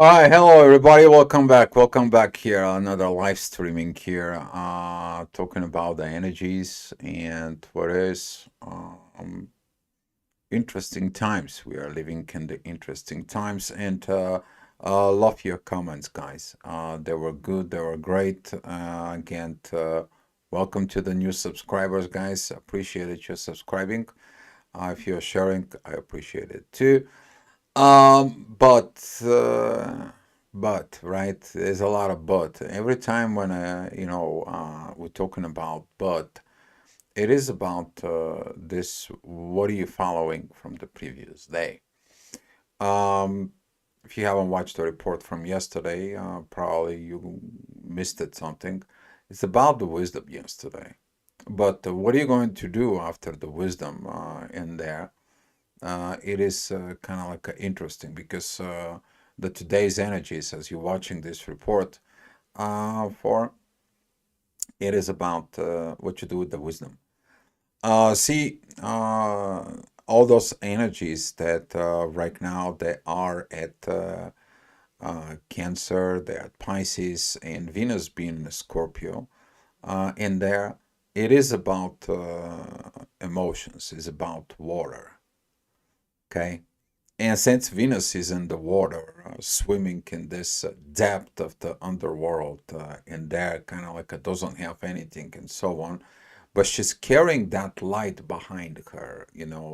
All right, hello everybody. Welcome back. Welcome back here. Another live streaming here, talking about the energies and what is interesting times. We are living in the interesting times, and love your comments, guys. They were good. They were great. Again, welcome to the new subscribers, guys. Appreciate it. You're subscribing. If you're sharing, I appreciate it too. Um, but uh, but right, there's a lot of but. Every time when we're talking about but, it is about this. What are you following from the previous day? Um, if you haven't watched the report from yesterday, probably you missed it something. It's about the wisdom yesterday. But what are you going to do after the wisdom in there? It is kind of like interesting because the today's energies, as you're watching this report, for it is about what you do with the wisdom. See, all those energies that right now they are at Cancer, they're at Pisces, and Venus being a Scorpio. In there, it is about emotions, it's about water. Okay. And since Venus is in the water, swimming in this depth of the underworld, and there kind of like doesn't have anything and so on, but she's carrying that light behind her,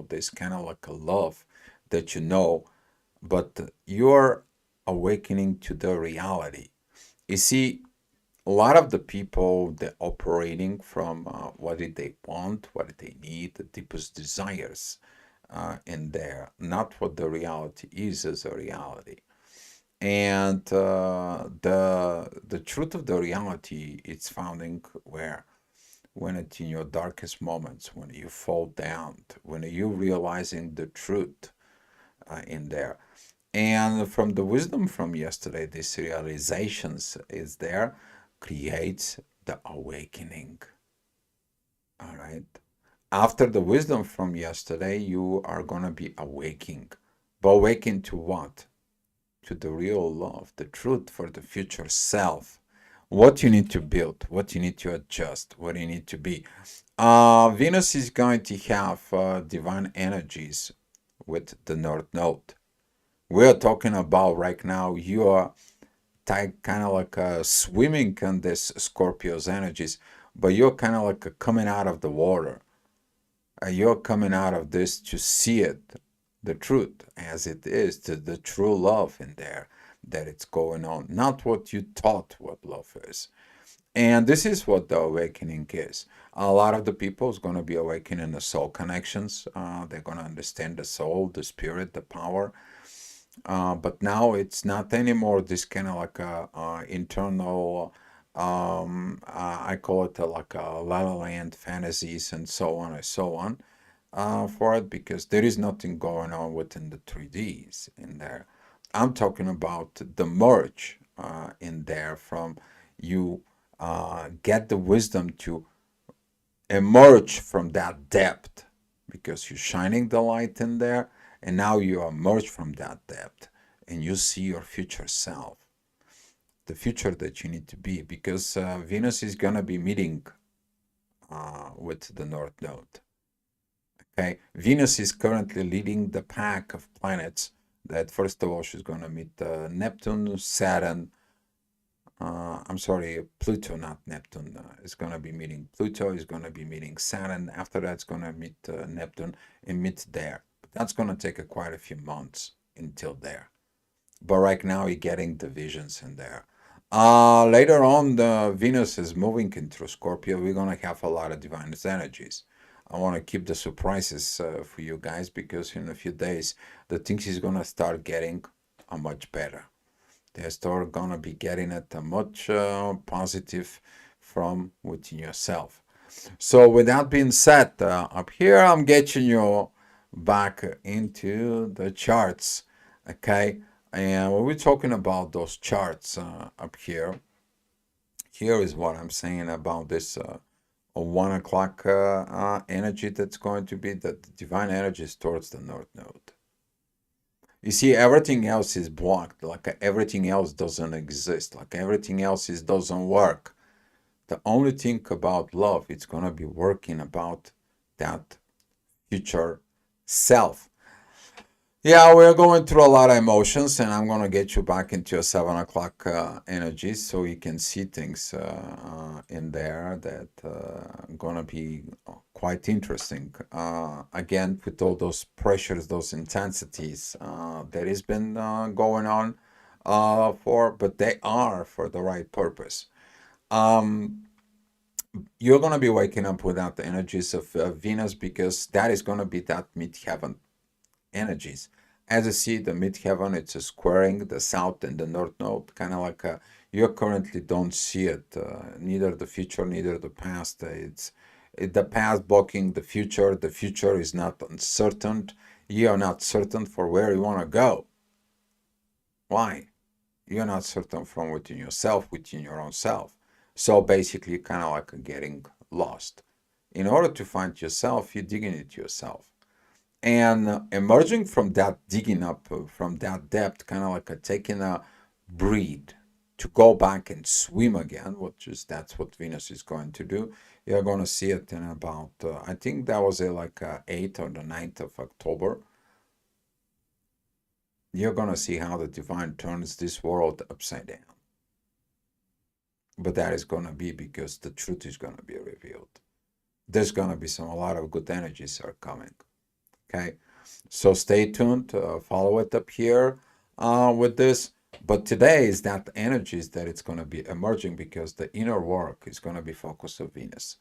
this kind of like a love that but you're awakening to the reality. You see, a lot of the people they're operating from what did they want, what did they need, the deepest desires in there, not what the reality is as a reality. And the truth of the reality it's founding where when it's in your darkest moments, when you fall down, when you realizing the truth in there. And from the wisdom from yesterday, this realizations is there creates the awakening. All right. After the wisdom from yesterday, you are going to be awaking. But awaken to what? To the real love, the truth for the future self. What you need to build, what you need to adjust, what you need to be. Venus is going to have divine energies with the North Node. We're talking about right now, you are kind of like swimming in this Scorpio's energies, but you're kind of like coming out of the water. You're coming out of this to see it, the truth as it is, the true love in there that it's going on, not what you thought what love is. And this is what the awakening is. A lot of the people is going to be awakening the soul connections. They're going to understand the soul, the spirit, the power. But now it's not anymore this kind of like a internal, I call it like a La La Land fantasies and so on and so on for it because there is nothing going on within the 3Ds in there. I'm talking about the merge in there from you get the wisdom to emerge from that depth because you're shining the light in there and now you emerge from that depth and you see your future self, the future that you need to be because Venus is going to be meeting with the North Node. Okay, Venus is currently leading the pack of planets that first of all she's going to meet Neptune, Saturn, I'm sorry, Pluto, not Neptune. Is going to be meeting Pluto, is going to be meeting Saturn. After that, it's going to meet Neptune and meet there. But that's going to take quite a few months until there. But right now, you're getting the visions in there. Later on, the Venus is moving into Scorpio. We're going to have a lot of divine energies. I want to keep the surprises for you guys because in a few days, the things is going to start getting much better. They start gonna be getting it a much positive from within yourself. So with that being said, up here I'm getting you back into the charts, okay? And when we're talking about those charts up here, here is what I'm saying about this 1 o'clock energy that's going to be the divine energies towards the North Node. You see, everything else is blocked, like everything else doesn't exist, like everything else doesn't work. The only thing about love, it's gonna be working about that future self. Yeah, we're going through a lot of emotions, and I'm gonna get you back into a 7 o'clock energy so you can see things in there that gonna be quite interesting. Again, with all those pressures, those intensities that has been going on but they are for the right purpose. Um, you're gonna be waking up without the energies of Venus because that is gonna be that mid-heaven energies. As you see, the midheaven, it's a squaring the south and the north node, kind of like you currently don't see it, neither the future, neither the past. The past blocking the future. The future is not uncertain. You are not certain for where you want to go. Why? You're not certain from within yourself, within your own self. So basically, kind of like getting lost. In order to find yourself, you're digging it yourself. And emerging from that, digging up from that depth, kind of like taking a breathe to go back and swim again, which is that's what Venus is going to do. You're going to see it in about, I think that was like 8th or the 9th of October. You're going to see how the divine turns this world upside down. But that is going to be because the truth is going to be revealed. There's going to be a lot of good energies are coming. Okay. So stay tuned, follow it up here with this. But today is that energies that it's going to be emerging because the inner work is going to be focused on Venus.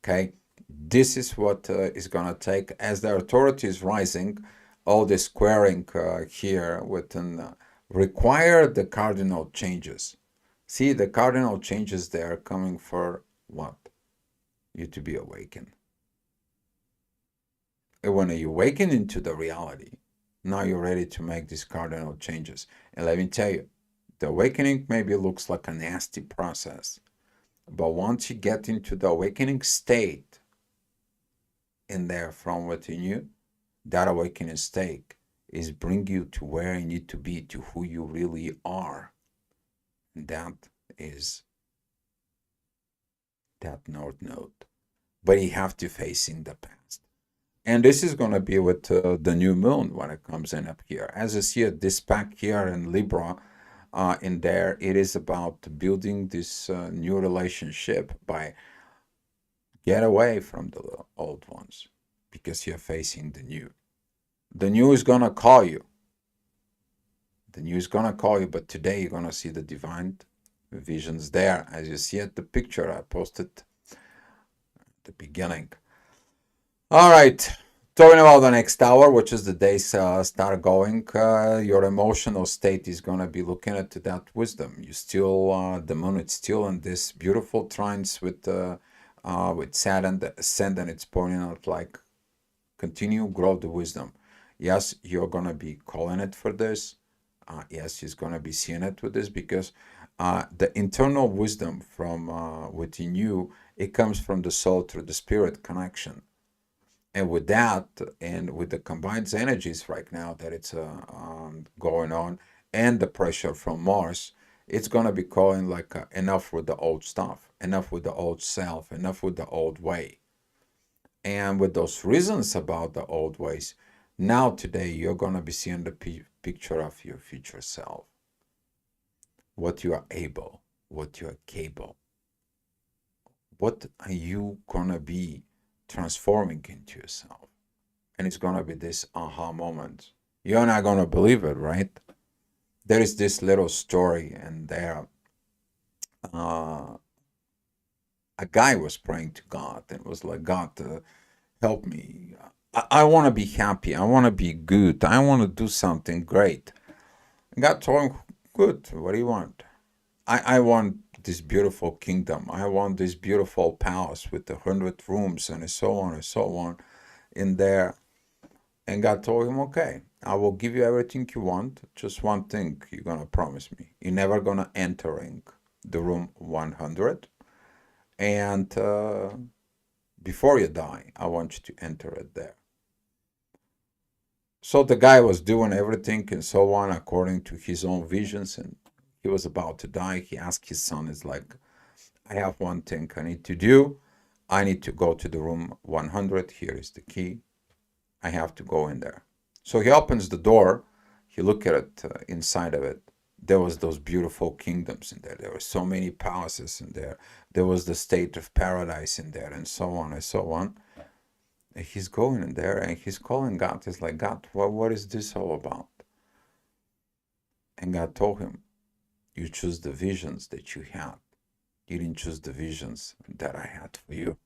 Okay, this is what is going to take as the authority is rising. All the squaring here within require the cardinal changes. See, the cardinal changes they are coming for what? You to be awakened. And when you awaken into the reality, now you're ready to make these cardinal changes. And let me tell you, the awakening maybe looks like a nasty process, but once you get into the awakening state in there from within you, that awakening state is bring you to where you need to be, to who you really are. And that is that north node. But you have to face in the past. And this is going to be with the new moon when it comes in up here. As you see it, this pack here in Libra, in there, it is about building this new relationship by get away from the old ones because you're facing the new. The new is going to call you. The new is going to call you, but today you're going to see the divine visions there. As you see at the picture I posted at the beginning. All right. Talking about the next hour, which is the days start going, your emotional state is going to be looking at that wisdom. You still, the moon is still in this beautiful trines with Saturn, the ascendant. It's pointing out like continue, grow the wisdom. Yes, you're going to be calling it for this. Yes, he's going to be seeing it with this because the internal wisdom from within you, it comes from the soul through the spirit connection. And with that, and with the combined energies right now that it's going on, and the pressure from Mars, it's going to be calling like enough with the old stuff, enough with the old self, enough with the old way. And with those reasons about the old ways, now today you're going to be seeing the picture of your future self. What you are able, what you are capable. What are you going to be transforming into yourself? And it's going to be this aha moment. You're not going to believe it, right? There is this little story, and there uh, a guy was praying to God and was like, God, help me. I want to be happy. I want to be good. I want to do something great. And God told him, good, what do you want? I want this beautiful kingdom. I want this beautiful palace with 100 rooms and so on and so on in there. And God told him, okay, I will give you everything you want. Just one thing you're going to promise me. You're never going to entering the room 100. And before you die, I want you to enter it there. So the guy was doing everything and so on according to his own visions, and he was about to die. He asked his son, "Is like, I have one thing I need to do. I need to go to the room 100. Here is the key. I have to go in there." So he opens the door. He looked at it, inside of it. There was those beautiful kingdoms in there. There were so many palaces in there. There was the state of paradise in there, and so on and so on. And he's going in there and he's calling God. He's like, "God, what is this all about?" And God told him, "You choose the visions that you had. You didn't choose the visions that I had for you."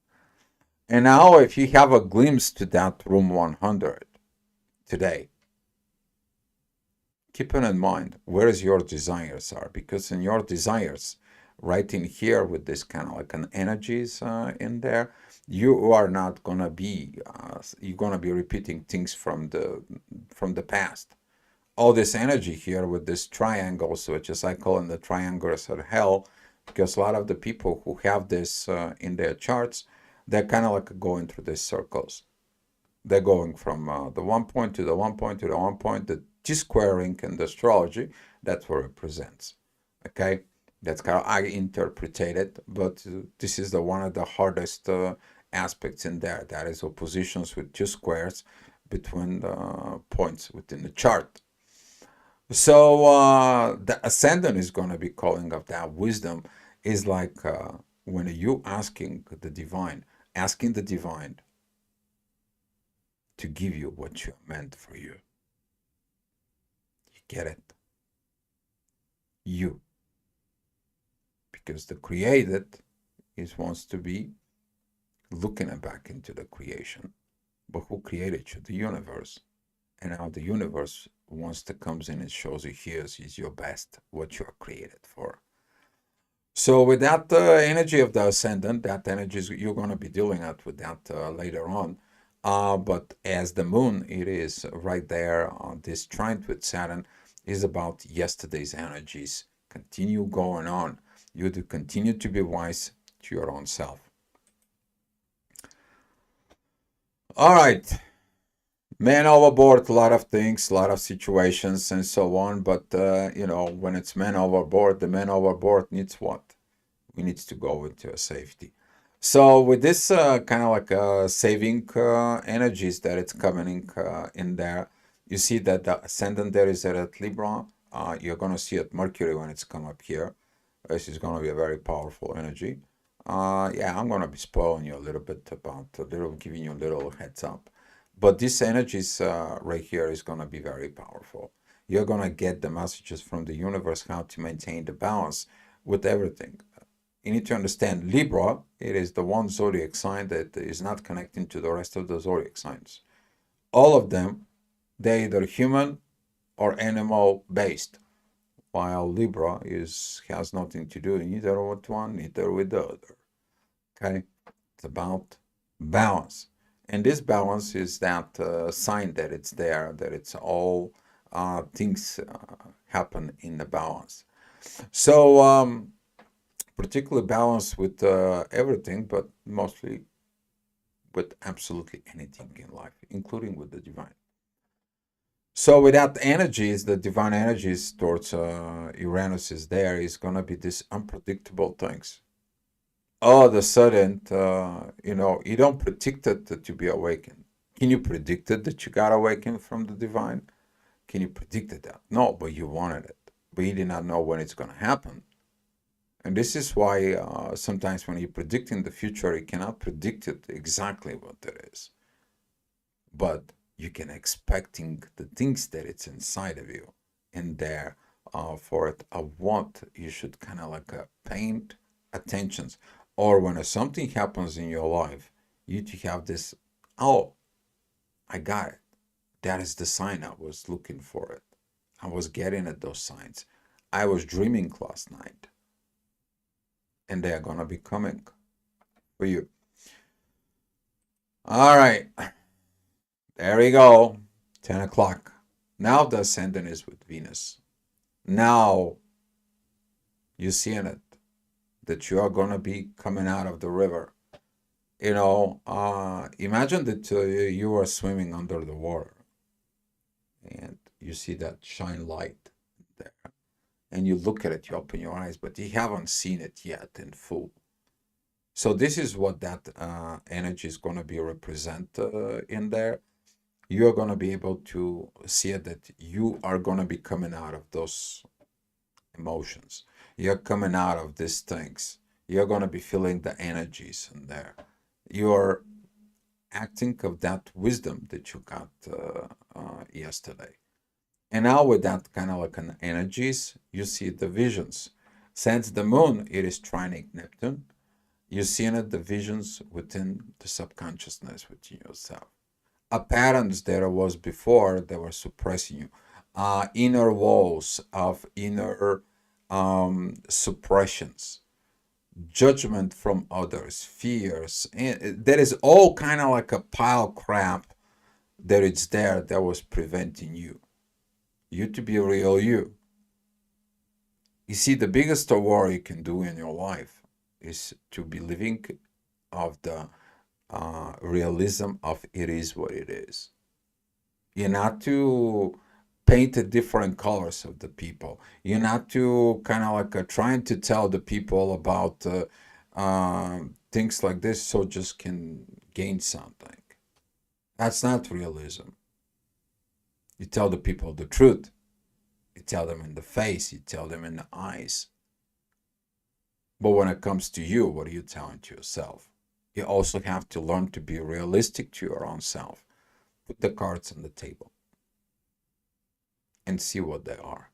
And now, if you have a glimpse to that room 100 today, keep it in mind where your desires are, because in your desires, right in here with this kind of like an energies in there, you are not gonna be you're gonna be repeating things from the past. All this energy here with this triangles, which is I call in the triangles of hell, because a lot of the people who have this in their charts, they're kind of like going through these circles. They're going from the one point to the one point to the one point. The T-squaring in the astrology, that's what it represents. Okay, that's how I interpreted it. But this is the one of the hardest aspects in there. That is oppositions with two squares between the points within the chart. So the ascendant is going to be calling of that wisdom is like when you asking the divine to give you what you meant for you. You get it? You. Because the created wants to be looking back into the creation. But who created you? The universe. And now the universe wants to comes in and shows you here is your best, what you are created for. So with that energy of the ascendant, that energy you're going to be dealing with that later on. But as the moon, it is right there on this trine with Saturn is about yesterday's energies. Continue going on. You to continue to be wise to your own self. All right. Man overboard, a lot of things, a lot of situations and so on. But, when it's man overboard, the man overboard needs what? We need to go into a safety. So with this kind of like saving energies that it's coming in there, you see that the ascendant there is at Libra. You're going to see at Mercury when it's come up here. This is going to be a very powerful energy. Yeah, I'm going to be spoiling you a little bit giving you a little heads up. But this energies right here is going to be very powerful. You're going to get the messages from the universe how to maintain the balance with everything. You need to understand Libra, it is the one zodiac sign that is not connecting to the rest of the zodiac signs. All of them, they're either human or animal based, while Libra has nothing to do neither with one, neither with the other. Okay? It's about balance. And this balance is that sign that it's there, that it's all things happen in the balance. So, particularly balanced with everything, but mostly with absolutely anything in life, including with the divine. So without energies, the divine energies towards Uranus is there, is going to be these unpredictable things. All of a sudden, you don't predict it to be awakened. Can you predict it that you got awakened from the divine? Can you predict that? No, but you wanted it. But you did not know when it's going to happen. And this is why sometimes when you're predicting the future, you cannot predict it exactly what it is. But you can expecting the things that it's inside of you and there for it what you should kind of like paint attentions. Or when something happens in your life, you to have this, oh, I got it. That is the sign I was looking for it. I was getting at those signs. I was dreaming last night. And they are going to be coming for you. All right. There we go. 10 o'clock. Now the ascendant is with Venus. Now you're seeing it. That you are going to be coming out of the river. Imagine that you are swimming under the water. and you see that shine light there, and you look at it, you open your eyes, but you haven't seen it yet in full. So this is what that energy is going to be represent in there. You're going to be able to see it, that you are going to be coming out of those emotions. You're coming out of these things. You're going to be feeling the energies in there. You're acting of that wisdom that you got yesterday. And now with that kind of like an energies, you see the visions. Since the moon, it is trining Neptune, you're seeing it, the visions within the subconsciousness within yourself. A patterns there was before that were suppressing you. Inner walls of inner suppressions, judgment from others, fears. And there is all kind of like a pile of crap that it's there that was preventing you to be real you. You see, the biggest war you can do in your life is to be living of the realism of it is what it is. You're not to paint the different colors of the people. You're not to kind of like trying to tell the people about things like this so just can gain something. That's not realism. You tell the people the truth. You tell them in the face. You tell them in the eyes. But when it comes to you, what are you telling to yourself? You also have to learn to be realistic to your own self. Put the cards on the table and see what they are.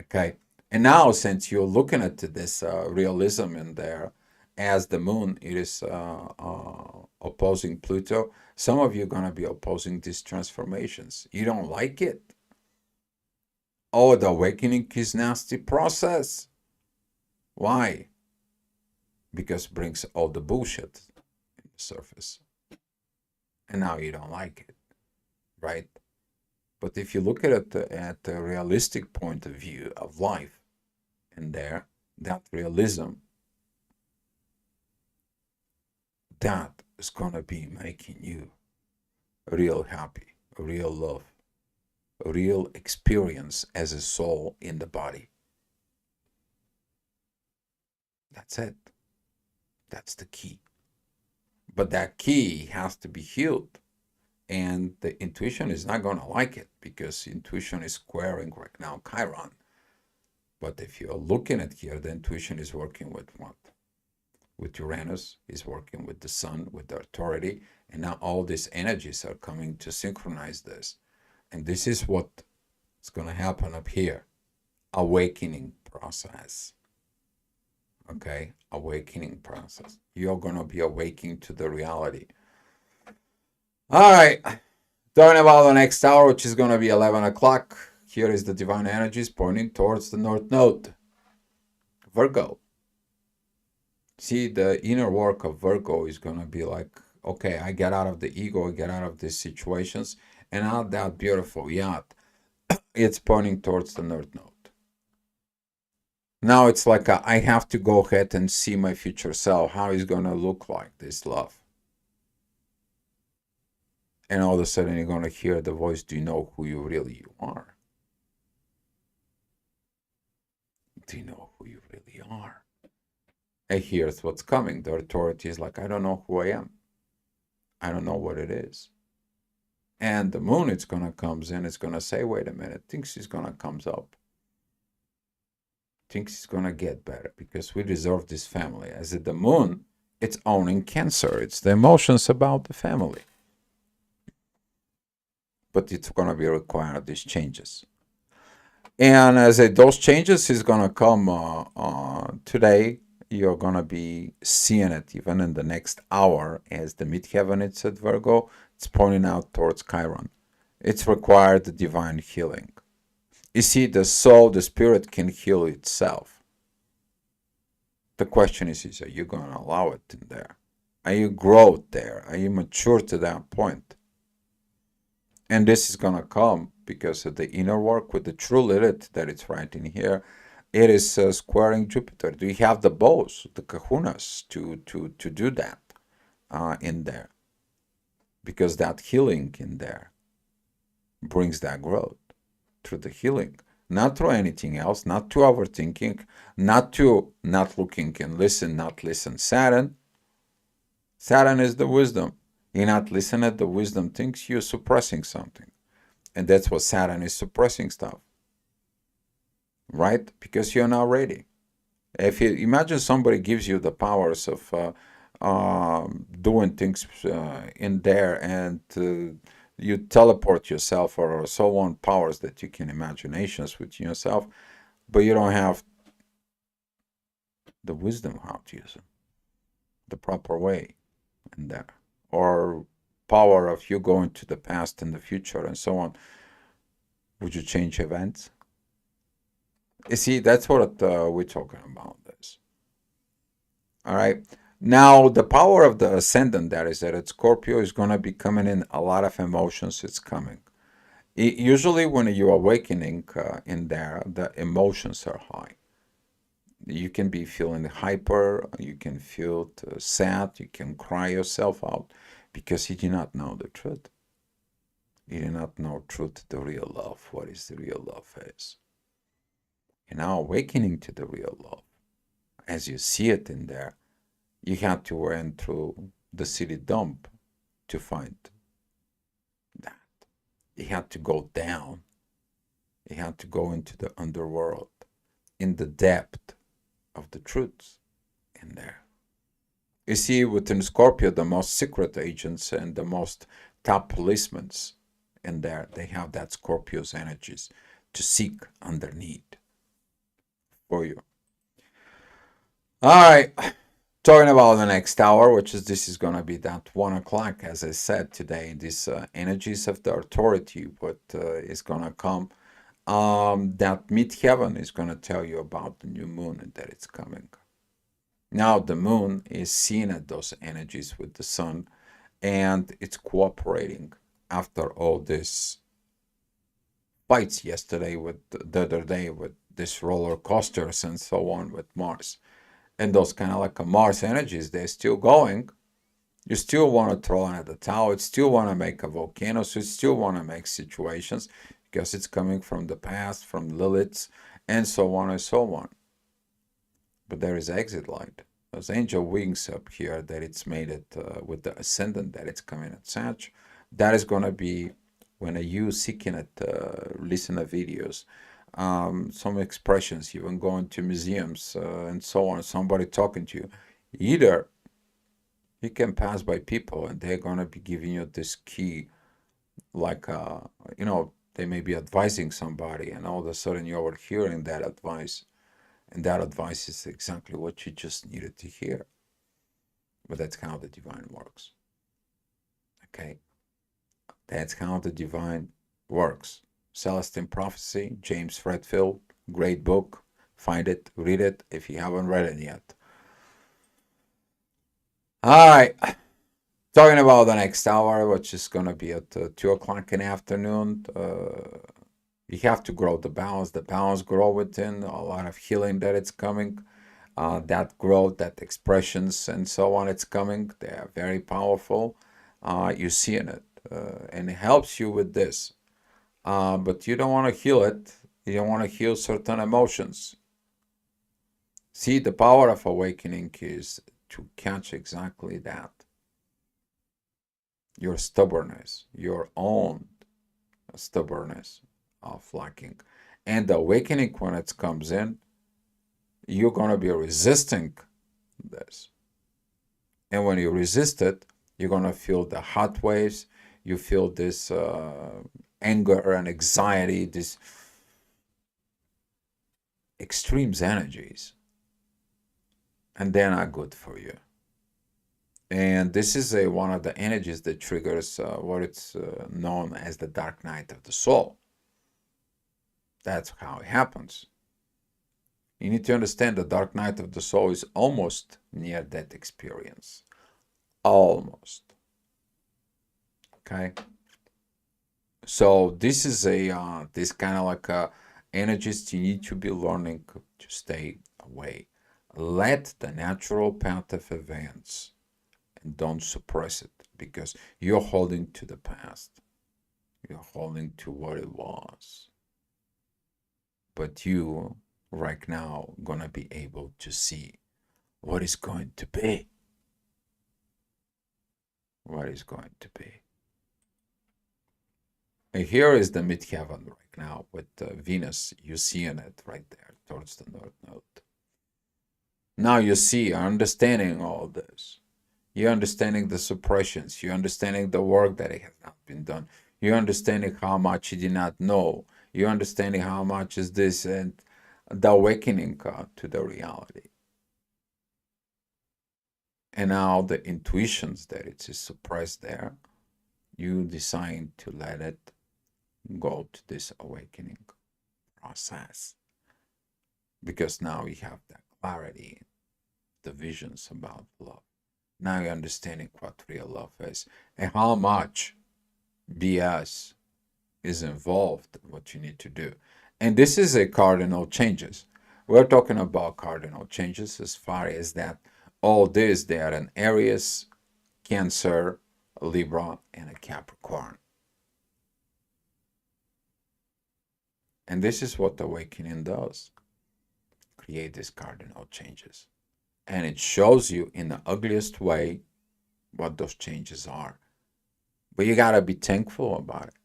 Okay? And now, since you're looking at this realism in there, as the moon, it is opposing Pluto, some of you are going to be opposing these transformations. You don't like it. Oh, the awakening is nasty process. Why? Because it brings all the bullshit in the surface. And now you don't like it, right? But if you look at it at a realistic point of view of life, in there, that realism, that is going to be making you real happy, real love, a real experience as a soul in the body. That's it. That's the key. But that key has to be healed. And the intuition is not going to like it because intuition is squaring right now Chiron. But if you're looking at here, the intuition is working with what? With Uranus, is working with the sun, with the authority. And now all these energies are coming to synchronize this. And this is what is going to happen up here. Awakening process. Okay? Awakening process. You're going to be awakening to the reality. All right. Talking about the next hour, which is going to be 11 o'clock. Here is the divine energies pointing towards the North Node. Virgo. See, the inner work of Virgo is going to be like, okay, I get out of the ego, I get out of these situations, and now that beautiful yacht, it's pointing towards the North Node. Now it's like I have to go ahead and see my future self, how it's going to look like, this love. And all of a sudden you're going to hear the voice, do you know who you really are? Do you know who you really are? And here's what's coming. The authority is like, I don't know who I am. I don't know what it is. And the moon, it's going to comes in, it's going to say, wait a minute, things is going to comes up. Things is going to get better because we deserve this family. As the moon, it's owning Cancer. It's the emotions about the family. But it's going to be required these changes. And as those changes is going to come today, you're going to be seeing it even in the next hour as the midheaven, it's at Virgo, it's pointing out towards Chiron. It's required the divine healing. You see, the soul, the spirit can heal itself. The question is are you going to allow it in there? Are you grow there? Are you mature to that point? And this is going to come because of the inner work with the true Lilith that it's right in here. It is squaring Jupiter. Do you have the bows, the kahunas to do that in there? Because that healing in there. brings that growth through the healing, not through anything else, not to overthinking, not to not looking and listen, not listen. Saturn is the wisdom. You're not listening to the wisdom things, you're suppressing something. And that's what Saturn is, suppressing stuff. Right? Because you're not ready. If you imagine somebody gives you the powers of doing things in there, and you teleport yourself or so on, powers that you can imaginations with yourself, but you don't have the wisdom how to use them the proper way in there, or power of you going to the past and the future and so on. Would you change events? You see, that's what we're talking about this. All right. Now, the power of the ascendant, that is that Scorpio, is going to be coming in a lot of emotions. It's coming. Usually, when you're awakening in there, the emotions are high. You can be feeling hyper, you can feel sad, you can cry yourself out because you do not know the truth. You do not know truth, the real love, what is the real love is. You're now awakening to the real love. As you see it in there, you have to went through the city dump to find that. You have to go down. You have to go into the underworld, in the depth of the truths in there. You see, within Scorpio, the most secret agents and the most top policemen in there, they have that Scorpio's energies to seek underneath for you. All right. Talking about the next hour, which is this is going to be that 1 o'clock, as I said today, these energies of the authority, what is going to come, that mid-heaven is going to tell you about the new moon and that it's coming. Now the moon is seeing at those energies with the sun, and it's cooperating after all this fights yesterday with the other day with this roller coasters and so on with Mars. And those kind of like a Mars energies, they're still going. You still want to throw in at the tower. You still want to make a volcano. So you still want to make situations because it's coming from the past, from Lilith's, and so on and so on. But there is exit light. Those angel wings up here that it's made it with the ascendant that it's coming at Sag. That is going to be when you seeking it, listen to videos. Some expressions, even going to museums and so on, somebody talking to you. Either you can pass by people and they're going to be giving you this key, like, they may be advising somebody, and all of a sudden you're overhearing that advice. And that advice is exactly what you just needed to hear. But that's how the divine works. Okay? That's how the divine works. Celestine Prophecy, James Redfield, great book. Find it, read it if you haven't read it yet. All right. Talking about the next hour, which is going to be at 2 o'clock in the afternoon. You have to grow the balance grow within, a lot of healing that it's coming. That growth, that expressions and so on, it's coming. They are very powerful. You're seeing it. And it helps you with this. But you don't want to heal it. You don't want to heal certain emotions. See, the power of awakening is to catch exactly that. Your stubbornness, your own stubbornness of lacking. And the awakening, when it comes in, you're going to be resisting this. And when you resist it, you're going to feel the hot waves. You feel this anger and anxiety, these extremes energies. And they're not good for you. And this is one of the energies that triggers what it's known as the dark night of the soul. That's how it happens. You need to understand the dark night of the soul is almost near death experience. Almost. Okay? So this is this kind of like energies you need to be learning to stay away. Let the natural path of advance and don't suppress it because you're holding to the past. You're holding to what it was. But you, right now, gonna be able to see what is going to be. What is going to be. And here is the midheaven right now with Venus. You see in it right there towards the north node. Now you see, you're understanding all this. You're understanding the suppressions. You're understanding the work that it has not been done. You're understanding how much you did not know. You're understanding how much is this and the awakening to the reality. And now the intuitions that it is suppressed there, you decide to let it go to this awakening process. Because now you have that clarity, the visions about love. Now you're understanding what real love is and how much BS is involved in what you need to do. And this is a cardinal changes. We're talking about cardinal changes as far as that all this, they are in Aries, Cancer, Libra, and a Capricorn. And this is what awakening does. Create these cardinal changes. And it shows you in the ugliest way what those changes are. But you gotta be thankful about it.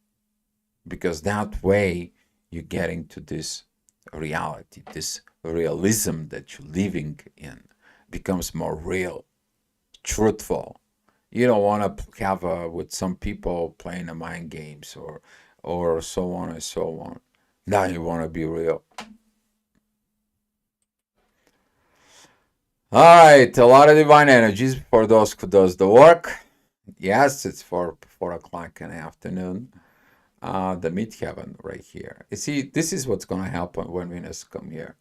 Because that way you're getting to this reality, this realism that you're living in becomes more real, truthful. You don't want to have with some people playing the mind games or so on and so on. Now you want to be real. All right, a lot of divine energies for those who does the work. Yes, it's for 4 o'clock in the afternoon. The midheaven right here. You see, this is what's going to happen when Venus come here.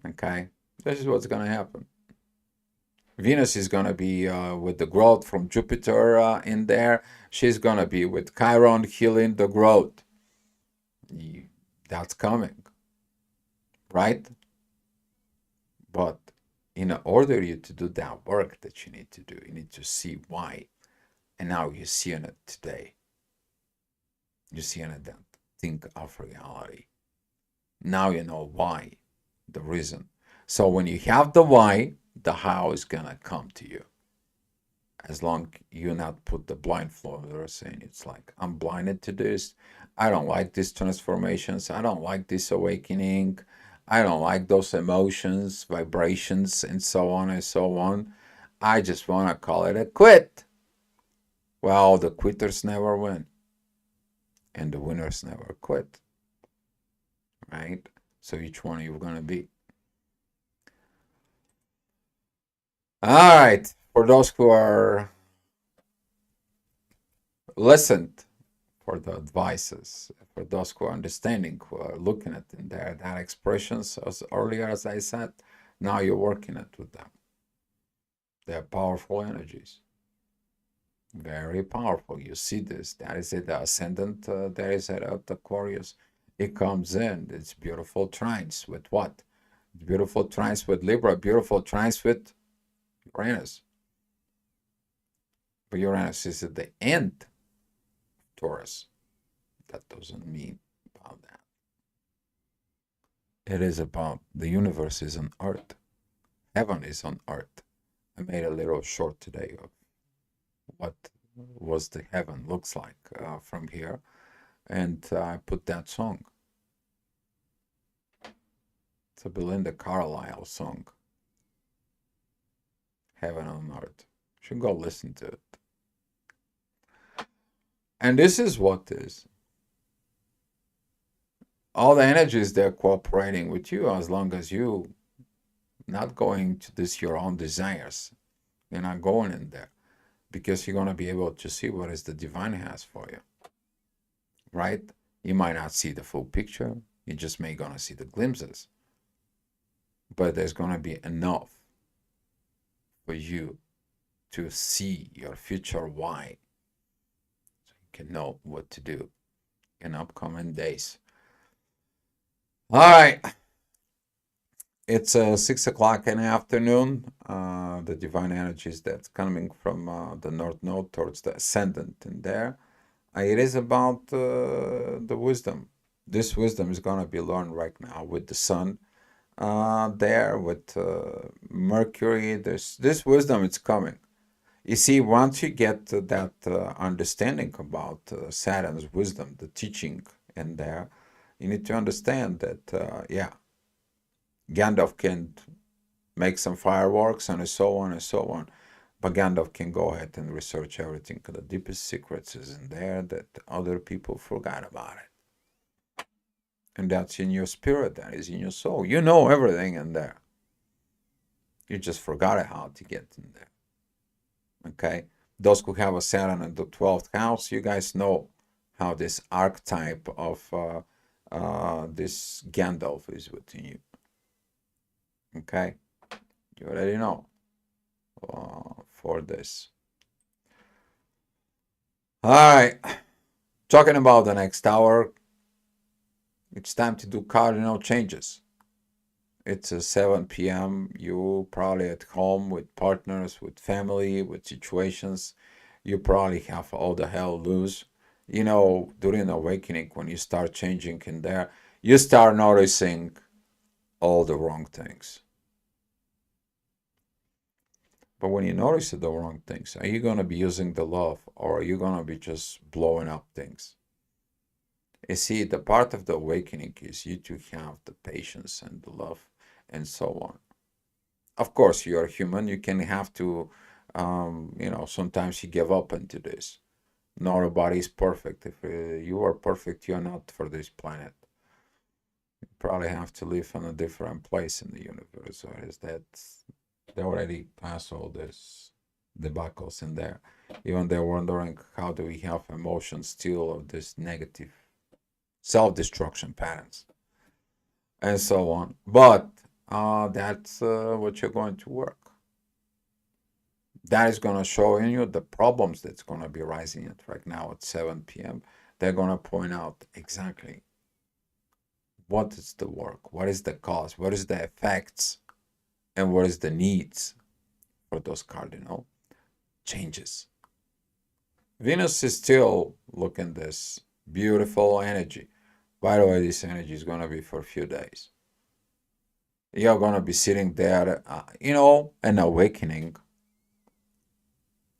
Okay, this is what's going to happen. Venus is going to be with the growth from Jupiter in there. She's going to be with Chiron healing the growth. That's coming, right? But in order you to do that work that you need to do, you need to see why. And now you're seeing it today. You're seeing it then. Think of reality. Now you know why, the reason. So when you have the why, the how is gonna come to you. As long you not put the blindfold saying it's like, I'm blinded to this. I don't like these transformations. I don't like this awakening. I don't like those emotions, vibrations, and so on and so on. I just want to call it a quit. Well, the quitters never win. And the winners never quit. Right? So which one are you going to be? All right. For those who are listened for the advices, for those who are understanding, who are looking at in there, that expressions as earlier as I said, now you're working it with them. They're powerful energies. Very powerful. You see this. That is it. The ascendant, there is it at Aquarius. It comes in. It's beautiful trines with what? Beautiful trines with Libra. Beautiful trines with Uranus. But Uranus is at the end of Taurus. That doesn't mean about that. It is about the universe is on Earth. Heaven is on Earth. I made a little short today of what was the heaven looks like from here, and I put that song. It's a Belinda Carlisle song, Heaven on Earth. You should go listen to it. And this is what is. All the energies, they're cooperating with you as long as you not going to this your own desires. You're not going in there because you're going to be able to see what is the divine has for you. Right? You might not see the full picture. You just may going to see the glimpses. But there's going to be enough for you to see your future why. So you can know what to do in upcoming days. All right. It's 6 o'clock in the afternoon. The divine energies that's coming from the North Node towards the ascendant in there. It is about the wisdom. This wisdom is going to be learned right now with the sun there, with Mercury. This wisdom is coming. You see, once you get that understanding about Saturn's wisdom, the teaching in there, you need to understand that, yeah, Gandalf can make some fireworks and so on and so on. But Gandalf can go ahead and research everything. The deepest secrets is in there that other people forgot about it. And that's in your spirit, that is in your soul. You know everything in there. You just forgot how to get in there. Okay? Those who have a Saturn in the 12th house, you guys know how this archetype of this Gandalf is within you. Okay? You already know for this. All right. Talking about the next hour, it's time to do cardinal changes. It's 7 p.m. You probably at home with partners, with family, with situations. You probably have all the hell loose. You know, during awakening, when you start changing in there, you start noticing all the wrong things. But when you notice the wrong things, are you going to be using the love or are you going to be just blowing up things? You see, the part of the awakening is you to have the patience and the love and so on. Of course, you're human. You can have to, sometimes you give up into this. Nobody is perfect. If you are perfect, you're not for this planet. You probably have to live in a different place in the universe. Or is that they already passed all this debacles in there? Even they're wondering how do we have emotions still of this negative self-destruction patterns and so on. But that's what you're going to work. That is going to show in you the problems that's going to be rising at right now at 7 p.m. They're going to point out exactly what is the work, what is the cause, what is the effects, and what is the needs for those cardinal changes. Venus is still looking this beautiful energy. By the way, this energy is going to be for a few days. You're going to be sitting there, an awakening.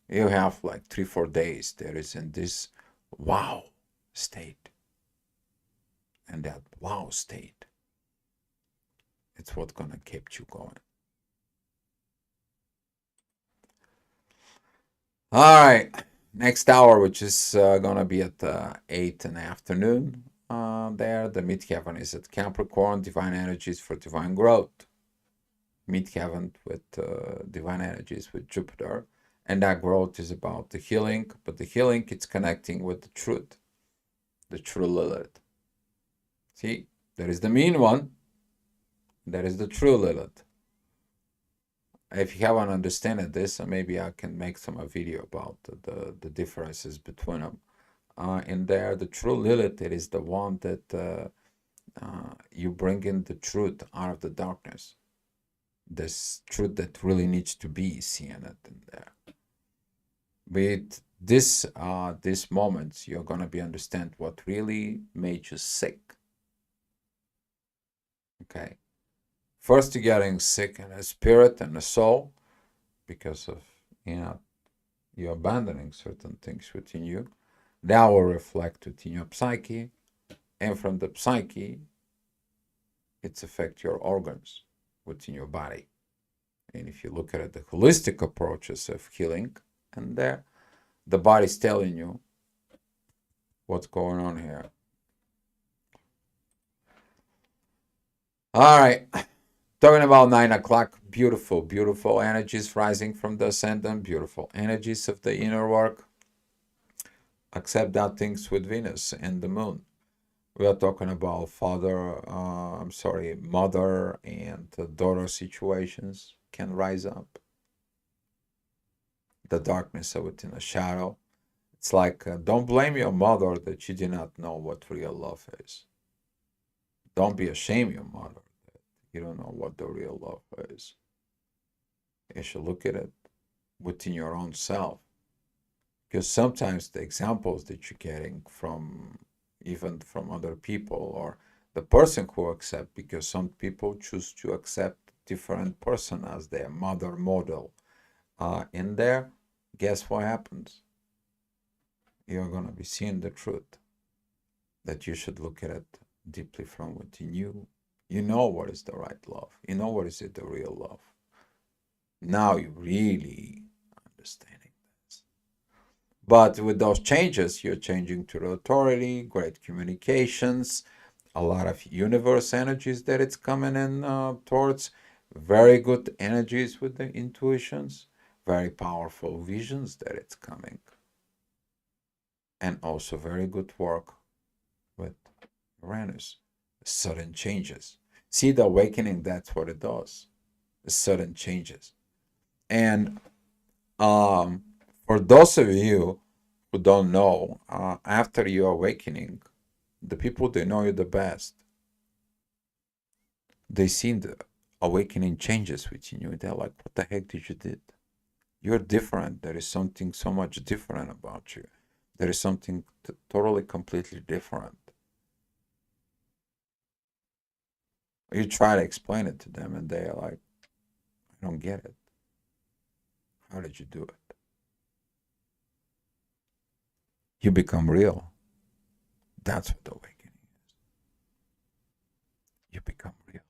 You have like 3-4 days. There is in this wow state. And that wow state, it's what's going to keep you going. All right. Next hour, which is going to be at 8 in the afternoon. There, the midheaven is at Capricorn, divine energies for divine growth. Midheaven with divine energies with Jupiter. And that growth is about the healing, but the healing, it's connecting with the true Lilith. See, there is the mean one, there is the true Lilith. If you haven't understood this, maybe I can make some a video about the differences between them. In there, the true Lilith, it is the one that you bring in the truth out of the darkness. This truth that really needs to be seen in there. With this, these moments, you're gonna be understand what really made you sick. Okay. First, you're getting sick in the spirit and the soul because of you're abandoning certain things within you. That will reflect within your psyche, and from the psyche, it's affect your organs within your body. And if you look at it, the holistic approaches of healing, and there, the body's telling you what's going on here. All right. Talking about 9 o'clock, beautiful, beautiful energies rising from the ascendant, beautiful energies of the inner work. Accept that things with Venus and the moon. We are talking about mother and daughter situations can rise up. The darkness within the shadow. It's like, don't blame your mother that you did not know what real love is. Don't be ashamed of your mother that you don't know what the real love is. You should look at it within your own self. Because sometimes the examples that you're getting from even from other people or the person who accept, because some people choose to accept different person as their mother model in there, guess what happens? You're going to be seeing the truth that you should look at it deeply from within you. You know what is the right love. You know what is it the real love. Now you really understanding this. But with those changes, you're changing to the authority, great communications, a lot of universe energies that it's coming in towards, very good energies with the intuitions, very powerful visions that it's coming, and also very good work with Uranus, sudden changes. See, the awakening, that's what it does, the sudden changes. And for those of you who don't know, after your awakening, the people they know you the best, they see the awakening changes within you. They're like, what the heck did you did? You're different. There is something so much different about you. There is something totally, completely different. You try to explain it to them, and they're like, I don't get it. How did you do it? You become real. That's what awakening is. You become real.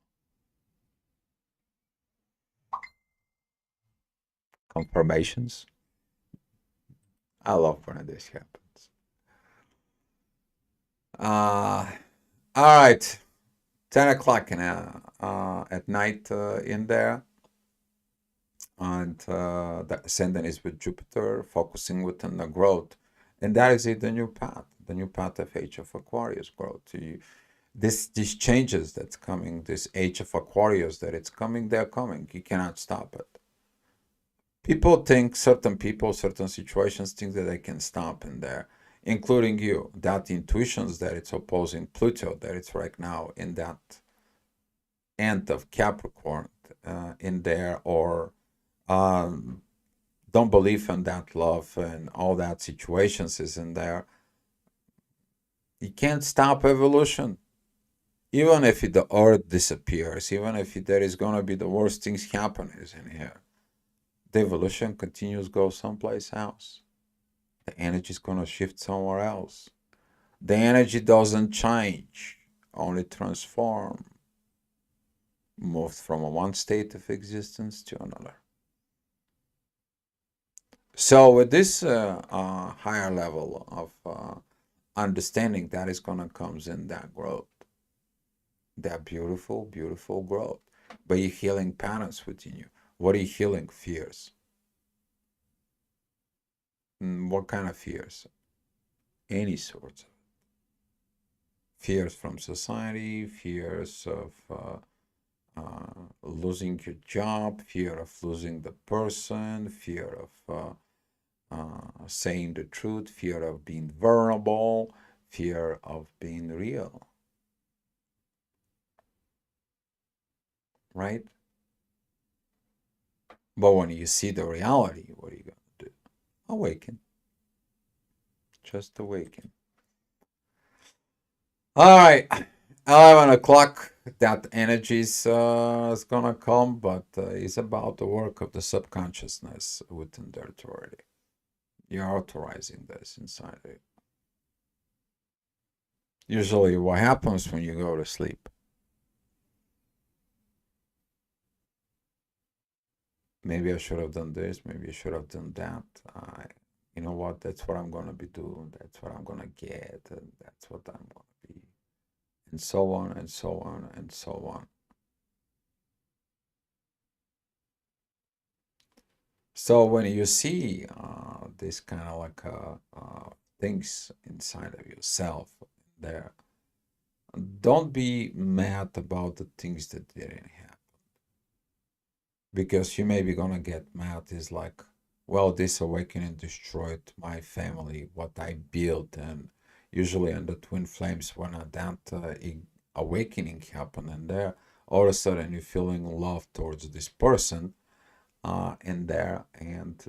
Confirmations. I love when this happens. All right. 10 o'clock at night in there. And the ascendant is with Jupiter, focusing within the growth. And that is it, the new path of Age of Aquarius growth. These changes that's coming, this Age of Aquarius that it's coming, they're coming. You cannot stop it. People think, certain people, certain situations think that they can stop in there, including you. That intuitions that it's opposing Pluto, that it's right now in that end of Capricorn in there, or don't believe in that love and all that situations is in there. You can't stop evolution. Even if the earth disappears, even if there is going to be the worst things happening in here, the evolution continues, go someplace else. The energy is going to shift somewhere else. The energy doesn't change, only transform, moves from one state of existence to another. So with this higher level of understanding, that is going to comes in that growth, that beautiful, beautiful growth. But you're healing patterns within you. What are you healing? Fears. What kind of fears? Any sorts of fears from society, fears of losing your job, fear of losing the person, fear of saying the truth, fear of being vulnerable, fear of being real. Right? But when you see the reality, what are you going to do? Awaken. Just awaken. All right. 11 o'clock, that energy is going to come, but it's about the work of the subconsciousness within the authority. You're authorizing this inside it. Usually what happens when you go to sleep? Maybe I should have done this, maybe I should have done that. You know what, that's what I'm going to be doing, that's what I'm going to get, and that's what I'm going to be. And so on, and so on, and so on. So when you see this kind of like things inside of yourself there, don't be mad about the things that didn't happen. Because you may be gonna get mad is like, well, this awakening destroyed my family, what I built, and usually in the twin flames when that awakening happened, and there all of a sudden you're feeling love towards this person in there, and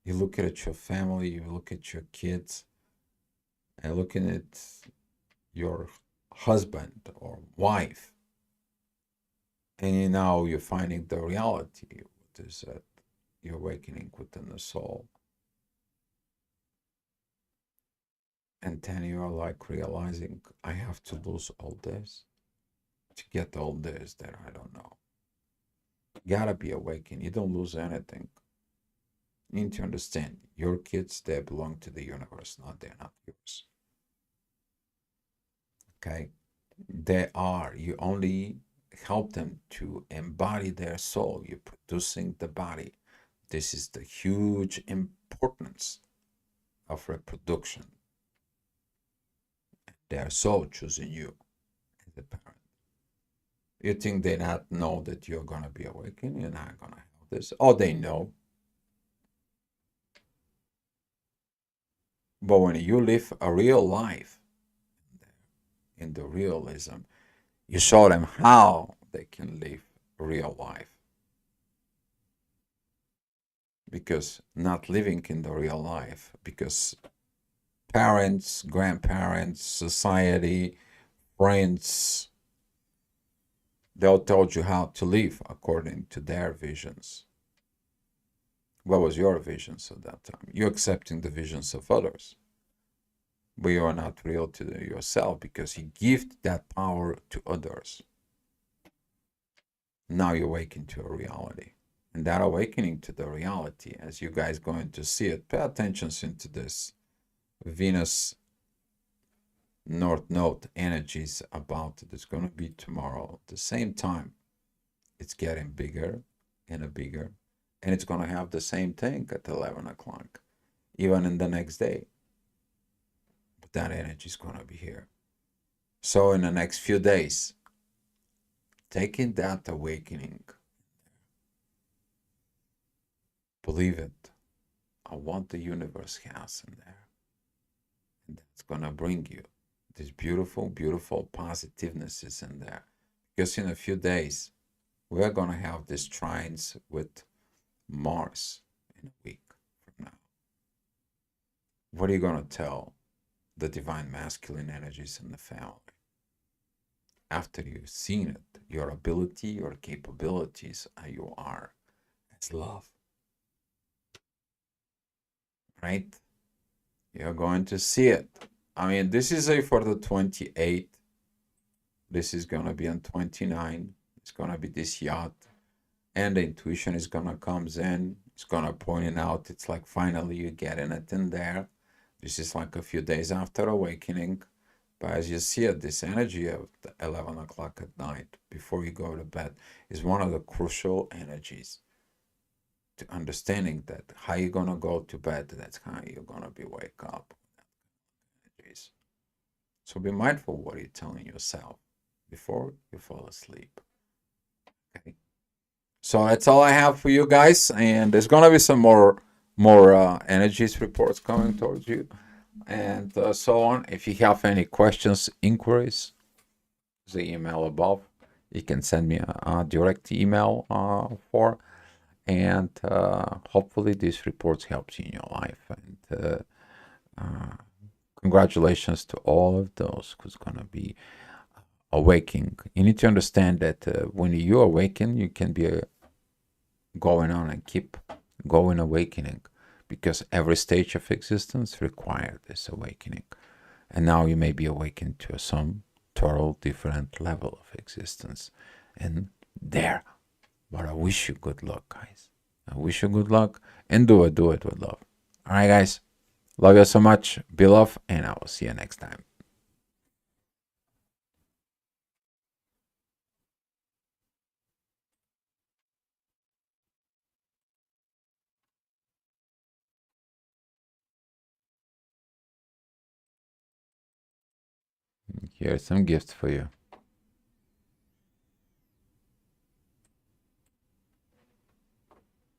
You look at your family, you look at your kids, and looking at your husband or wife, and now you're finding the reality. What is that? You're awakening within the soul. And then you're like realizing, I have to lose all this to get all this that I don't know. You gotta be awakened. You don't lose anything. You need to understand your kids, they belong to the universe, they're not yours. Okay? They are. You only help them to embody their soul. You're producing the body. This is the huge importance of reproduction. Their soul choosing you as a parent. You think they not know that you're gonna be awakened, you're not gonna have this. Oh, they know. But when you live a real life in the realism, you show them how they can live real life. Because not living in the real life, because parents, grandparents, society, friends, they'll tell you how to live according to their visions. What was your visions at that time? You're accepting the visions of others, but you are not real to yourself because you give that power to others. Now you awaken to a reality. And that awakening to the reality, as you guys going to see it, pay attention into this Venus North Node energies about it. It's going to be tomorrow. At the same time, it's getting bigger and bigger. And it's going to have the same thing at 11 o'clock, even in the next day. But that energy is going to be here. So in the next few days, taking that awakening, believe it, I want the universe has in there. And that's going to bring you this beautiful, beautiful positiveness is in there. Because in a few days, we're going to have these trines with Mars in a week from now. What are you going to tell the divine masculine energies in the family? After you've seen it, your ability, your capabilities, you are as love. Right? You're going to see it. I mean, this is for the 28th. This is going to be on 29. It's going to be this yacht. And the intuition is going to comes in. It's going to point it out. It's like finally you're getting it in there. This is like a few days after awakening. But as you see it, this energy of the 11 o'clock at night before you go to bed is one of the crucial energies to understanding that how you're going to go to bed, that's how you're going to be wake up. So be mindful what you're telling yourself before you fall asleep. Okay. So that's all I have for you guys, and there's gonna be some more energies reports coming towards you, and so on. If you have any questions, inquiries, the email above. You can send me a direct email for, and hopefully these reports helps you in your life. And congratulations to all of those who's gonna be awakening. You need to understand that when you awaken, you can be going on and keep going awakening, because every stage of existence requires this awakening. And now you may be awakened to some total different level of existence. And there, but I wish you good luck, guys. I wish you good luck, and do it with love. All right, guys. Love you so much. Be love, and I will see you next time. Here's some gifts for you.